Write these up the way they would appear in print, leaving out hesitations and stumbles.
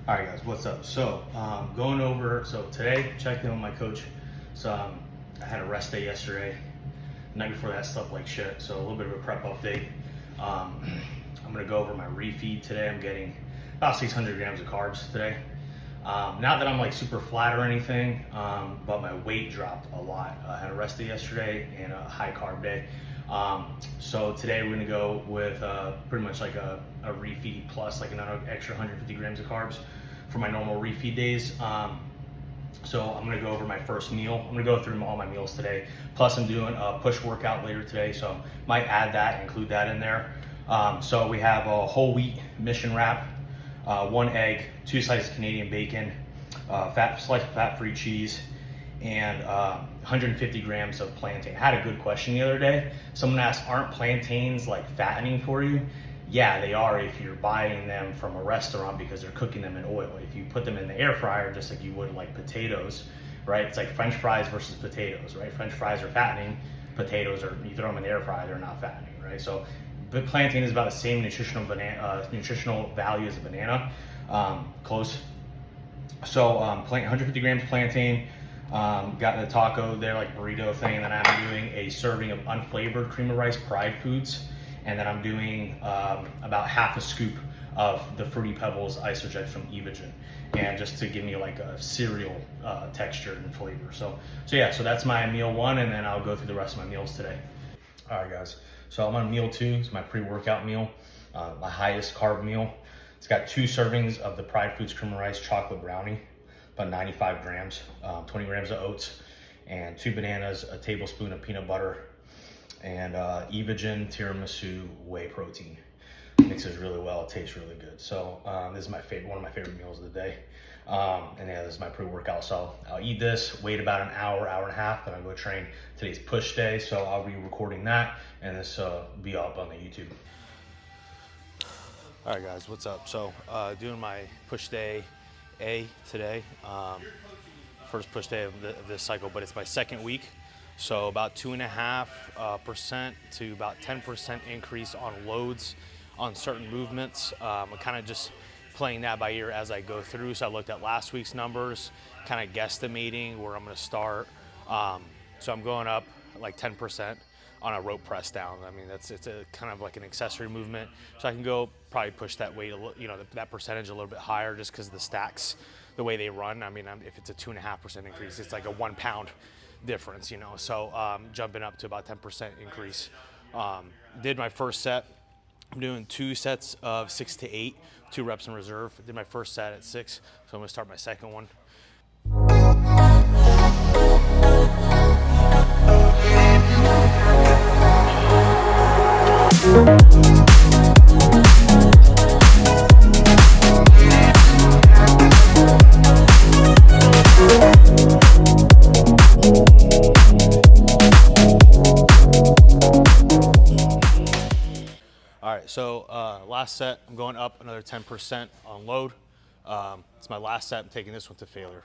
All right, guys, what's up? So, going over, so today, checked in with my coach. So, I had a rest day yesterday. The night before that, slept like shit. So, a little bit of a prep update. I'm gonna go over my refeed today. I'm getting about 600 grams of carbs today. Not that I'm like super flat or anything, but my weight dropped a lot. I had a rest day yesterday and a high carb day. So today we're gonna go with pretty much like a refeed plus like another extra 150 grams of carbs for my normal refeed days. So I'm gonna go over my first meal. I'm gonna go through all my meals today. Plus I'm doing a push workout later today, so might add that, include that in there. So we have a whole wheat mission wrap, 1 egg, 2 slices of Canadian bacon, sliced fat-free cheese, and 150 grams of plantain. I had a good question the other day. Someone asked, aren't plantains like fattening for you? Yeah, they are if you're buying them from a restaurant because they're cooking them in oil. If you put them in the air fryer, just like you would like potatoes, right? It's like French fries versus potatoes, right? French fries are fattening, potatoes are, you throw them in the air fryer, they're not fattening, right? So the plantain is about the same nutritional value as a banana, close. So 150 grams plantain, got the taco there, like burrito thing, and then I'm doing a serving of unflavored cream of rice Pride Foods, and then I'm doing about half a scoop of the Fruity Pebbles Isojet from Evogen, and just to give me like a cereal texture and flavor. So yeah, so that's my meal 1, and then I'll go through the rest of my meals today. All right, guys. So I'm on meal 2. It's my pre-workout meal, my highest carb meal. It's got 2 servings of the Pride Foods cream of rice chocolate brownie, about 95 grams, 20 grams of oats, and 2 bananas, a tablespoon of peanut butter, and Evogen tiramisu whey protein. Mixes really well. It tastes really good. So this is my favorite, one of my favorite meals of the day. And yeah, this is my pre-workout. So I'll eat this, wait about an hour, hour and a half, then I'll go train. Today's push day, so I'll be recording that, and this will be up on the YouTube. All right, guys, what's up? So doing my push day A today. First push day of this cycle, but it's my second week. So about 2.5% to about 10% increase on loads on certain movements. I'm kind of just playing that by ear as I go through. So I looked at last week's numbers, kind of guesstimating where I'm going to start. So I'm going up like 10% on a rope press down. I mean, it's a kind of like an accessory movement. So I can go probably push that weight, that percentage a little bit higher just because the stacks, the way they run. I mean, if it's a 2.5% increase, it's like a 1 pound difference, So jumping up to about 10% increase. Did my first set. I'm doing 2 sets of 6 to 8, 2 reps in reserve. Did my first set at 6, so I'm gonna start my second one. All right, so last set, I'm going up another 10% on load. It's my last set, I'm taking this one to failure.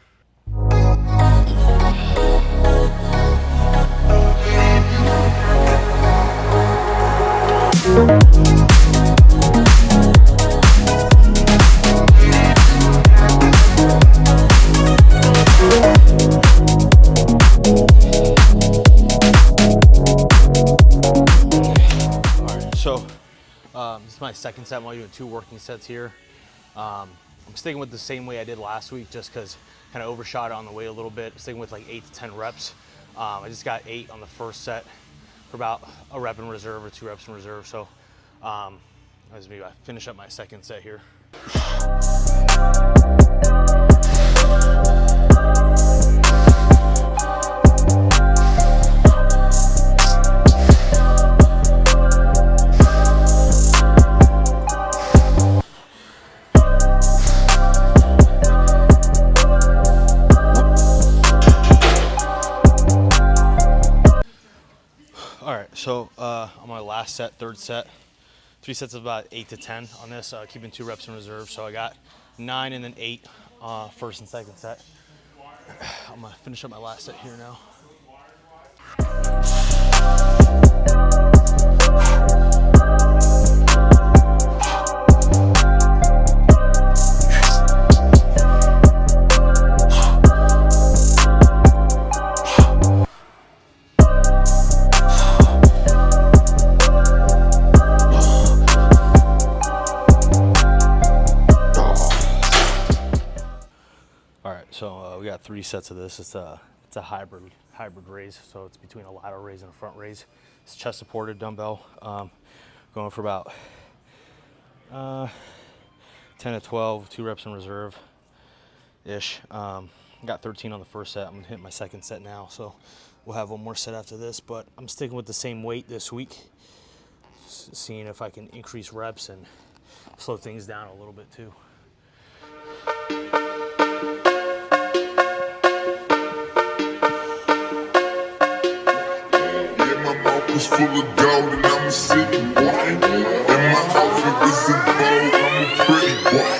This is my second set. I'm only doing 2 working sets here. I'm sticking with the same way I did last week just because kind of overshot on the weight a little bit. I'm sticking with like 8 to 10 reps. I just got 8 on the first set for about a rep in reserve or 2 reps in reserve. So as maybe I finish up my second set here. All right, so on my last set, third set, 3 sets of about 8 to 10 on this, keeping 2 reps in reserve. So I got 9 and then 8 first and second set. I'm gonna finish up my last set here now. we got 3 sets of this. It's a hybrid raise, so it's between a lateral raise and a front raise. It's chest supported dumbbell, going for about 10 to 12, 2 reps in reserve ish. Got 13 on the first set. I'm gonna hit my second set now, so we'll have one more set after this, but I'm sticking with the same weight this week, seeing if I can increase reps and slow things down a little bit too. Yeah, my mouth was full of gold and I'm a city boy. And my outfit was in gold, I'm a pretty boy.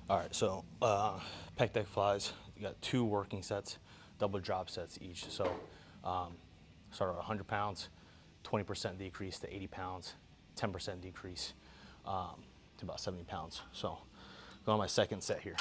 Alright, so pec deck flies, you got 2 working sets, double drop sets each. So start at 100 pounds, 20% decrease to 80 pounds, 10% decrease to about 70 pounds. So go on my second set here.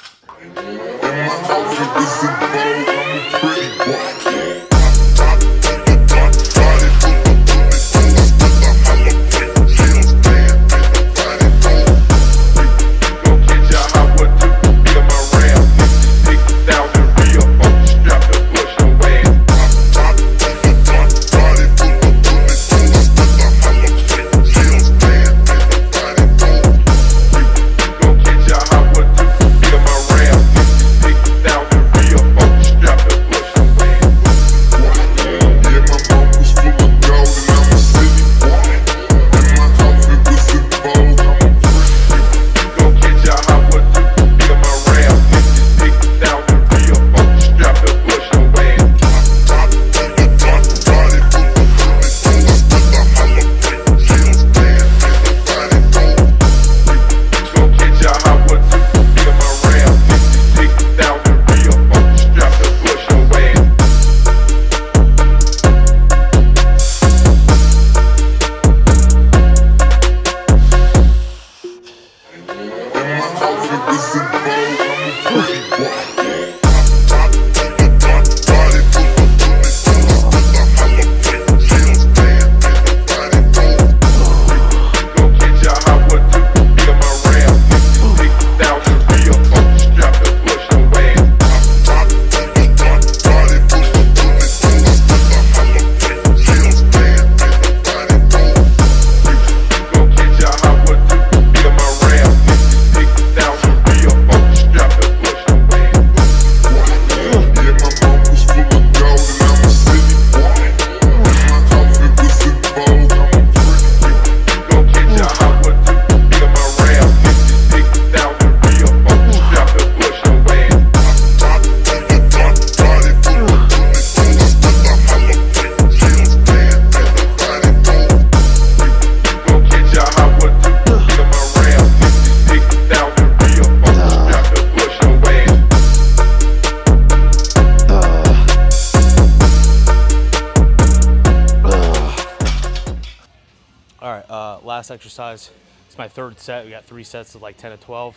Last exercise, it's my third set. We got 3 sets of like 10 to 12.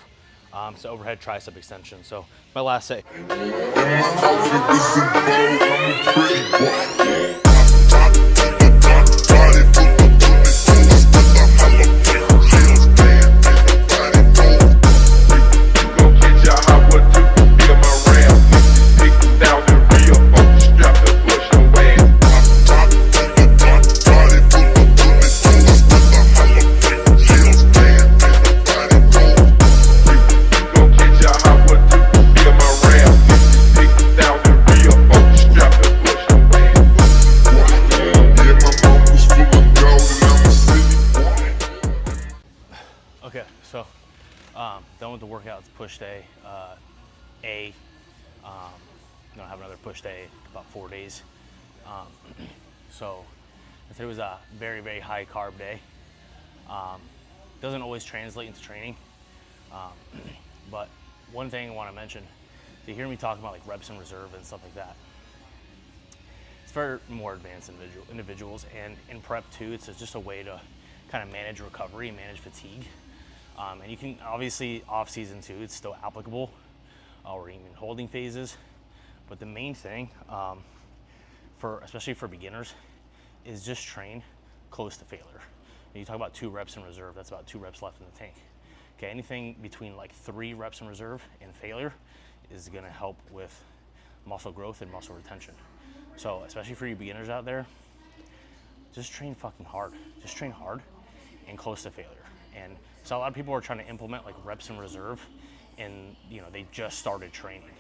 It's overhead tricep extension. So my last set. push day, I'll have another push day in about 4 days. So today was a very, very high carb day. Doesn't always translate into training. But one thing I want to mention, you hear me talking about like reps in reserve and stuff like that. It's for more advanced individuals, and in prep too, it's just a way to kind of manage recovery and manage fatigue. And you can obviously off season too, it's still applicable, or even holding phases. But the main thing, especially for beginners, is just train close to failure. And you talk about 2 reps in reserve, that's about 2 reps left in the tank. Okay, anything between like 3 reps in reserve and failure is gonna help with muscle growth and muscle retention. So especially for you beginners out there, just train fucking hard. Just train hard and close to failure. And so a lot of people are trying to implement like reps in reserve, and they just started training.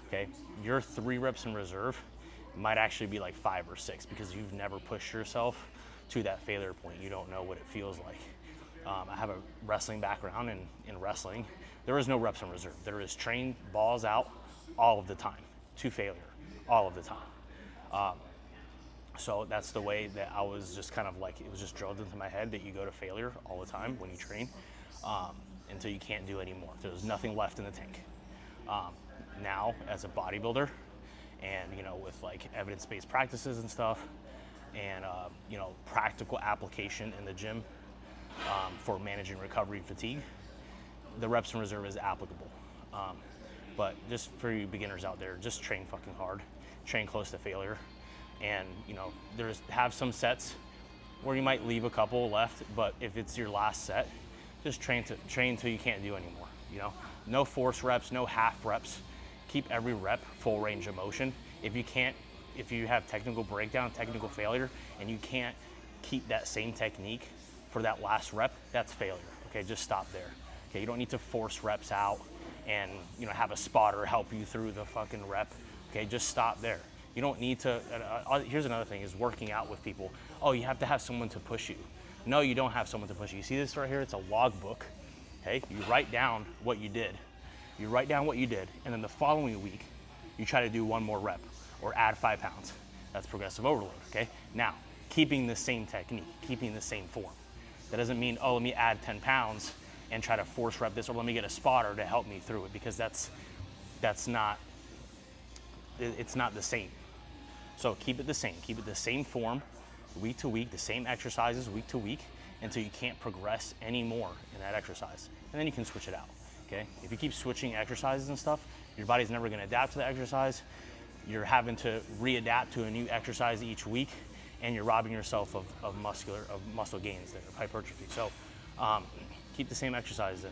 Okay, your 3 reps in reserve might actually be like 5 or 6 because you've never pushed yourself to that failure point. You don't know what it feels like. I have a wrestling background, and in wrestling, there is no reps in reserve. There is train balls out all of the time to failure, all of the time. So that's the way that I was just kind of like, it was just drilled into my head that you go to failure all the time when you train, until you can't do anymore. There's nothing left in the tank. Now, as a bodybuilder, and with like evidence-based practices and stuff, and practical application in the gym for managing recovery and fatigue, the reps in reserve is applicable. But just for you beginners out there, just train fucking hard, train close to failure. And have some sets where you might leave a couple left, but if it's your last set, just train till you can't do anymore. No force reps, no half reps. Keep every rep full range of motion. If you have technical breakdown, technical failure, and you can't keep that same technique for that last rep, that's failure. Okay, just stop there. Okay, you don't need to force reps out and have a spotter help you through the fucking rep. Okay, just stop there. You don't need to, here's another thing, is working out with people. Oh, you have to have someone to push you. No, you don't have someone to push you. You see this right here? It's a log book. Okay, you write down what you did. And then the following week, you try to do 1 more rep or add 5 pounds. That's progressive overload, okay? Now, keeping the same technique, keeping the same form. That doesn't mean, oh, let me add 10 pounds and try to force rep this, or let me get a spotter to help me through it, because that's not, it's not the same. So keep it the same form week to week, the same exercises week to week, until you can't progress anymore in that exercise. And then you can switch it out, okay? If you keep switching exercises and stuff, your body's never gonna adapt to the exercise. You're having to readapt to a new exercise each week, and you're robbing yourself of muscle gains there, of hypertrophy. So keep the same exercises in.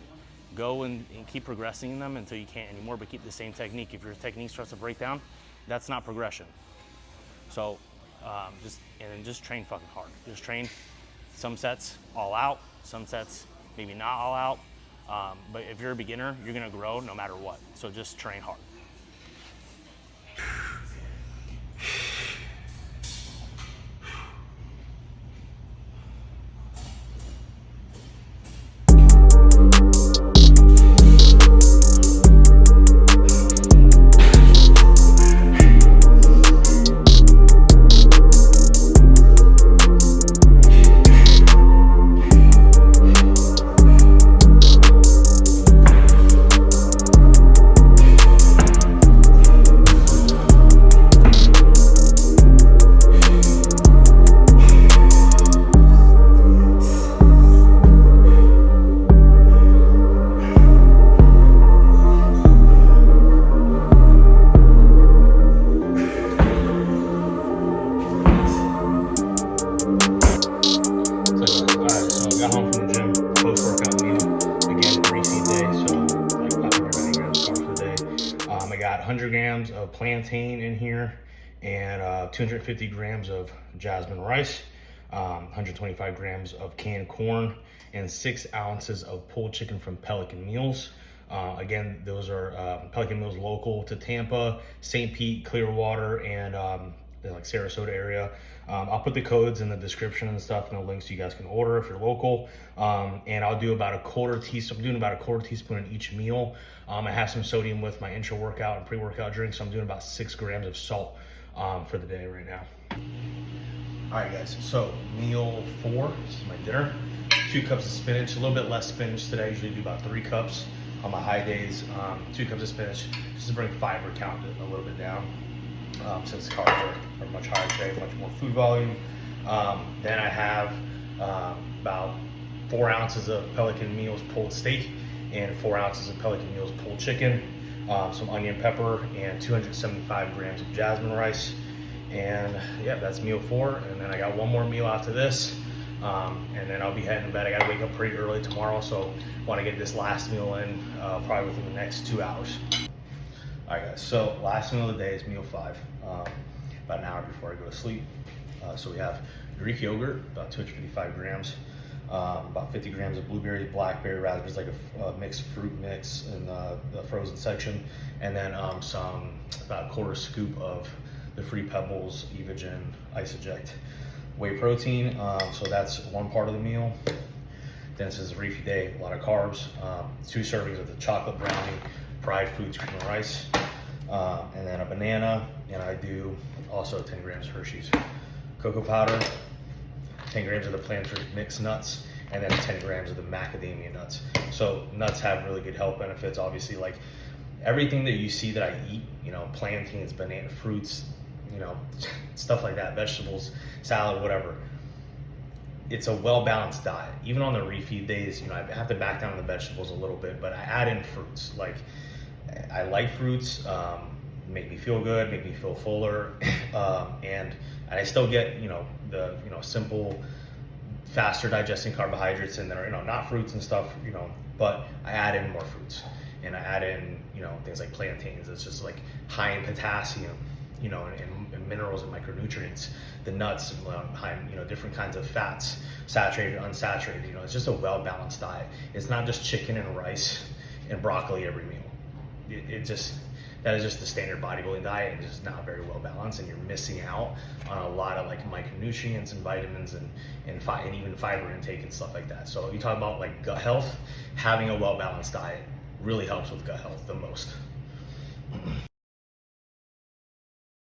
Go and keep progressing in them until you can't anymore, but keep the same technique. If your technique starts to break down, that's not progression. So just train fucking hard. Just train some sets all out, some sets maybe not all out. But if you're a beginner, you're gonna grow no matter what. So just train hard. Got home from the gym, post-workout meal. Again, refeed day, so like 590 grams of carbs per day. I got 100 grams of plantain in here, and 250 grams of jasmine rice, 125 grams of canned corn, and 6 ounces of pulled chicken from Pelican Meals. Again, those are Pelican Meals local to Tampa, St. Pete, Clearwater, and like Sarasota area. I'll put the codes in the description and stuff and the links so you guys can order if you're local. And I'll do about a quarter teaspoon. I'm doing about a quarter teaspoon in each meal. I have some sodium with my intra workout and pre-workout drink, so I'm doing about 6 grams of salt for the day right now. All right, guys. So meal 4. This is my dinner. 2 cups of spinach. A little bit less spinach today. I usually do about 3 cups on my high days. 2 cups of spinach just to bring fiber count a little bit down. Since carbs are much higher today, much more food volume. Then I have about 4 ounces of Pelican Meals pulled steak and 4 ounces of Pelican Meals pulled chicken, some onion pepper, and 275 grams of jasmine rice. And yeah, that's meal 4. And then I got one more meal after this, and then I'll be heading to bed. I got to wake up pretty early tomorrow, so want to get this last meal in probably within the next 2 hours. All right, guys, so last meal of the day is meal 5, about an hour before I go to sleep. So we have Greek yogurt, about 255 grams, about 50 grams of blueberries, blackberry, raspberries, like a mixed fruit mix in the frozen section, and then about a quarter scoop of the Free Pebbles Evogen Isoject whey protein. So that's one part of the meal. Then this is a Refeed day, a lot of carbs, 2 servings of the chocolate brownie, fried foods, cream and rice, and then a banana, and I do also 10 grams of Hershey's cocoa powder, 10 grams of the Planters mixed nuts, and then 10 grams of the macadamia nuts. So nuts have really good health benefits. Obviously, like everything that you see that I eat, you know, plantains, banana, fruits, you know, stuff like that, vegetables, salad, whatever. It's a well-balanced diet. Even on the Refeed days, you know, I have to back down on the vegetables a little bit, but I add in fruits. Like, I like fruits, make me feel good, make me feel fuller, and I still get, you know, the, you know, simple, faster digesting carbohydrates in there, you know, not fruits and stuff, you know, but I add in more fruits, and I add in, you know, things like plantains. It's just like high in potassium, you know, and minerals and micronutrients. The nuts, high, you know, different kinds of fats, saturated, unsaturated. You know, it's just a well-balanced diet. It's not just chicken and rice and broccoli every meal. That is just the standard bodybuilding diet, and it's just not very well balanced, and you're missing out on a lot of like micronutrients and vitamins and even fiber intake and stuff like that. So you talk about like gut health, having a well-balanced diet really helps with gut health the most.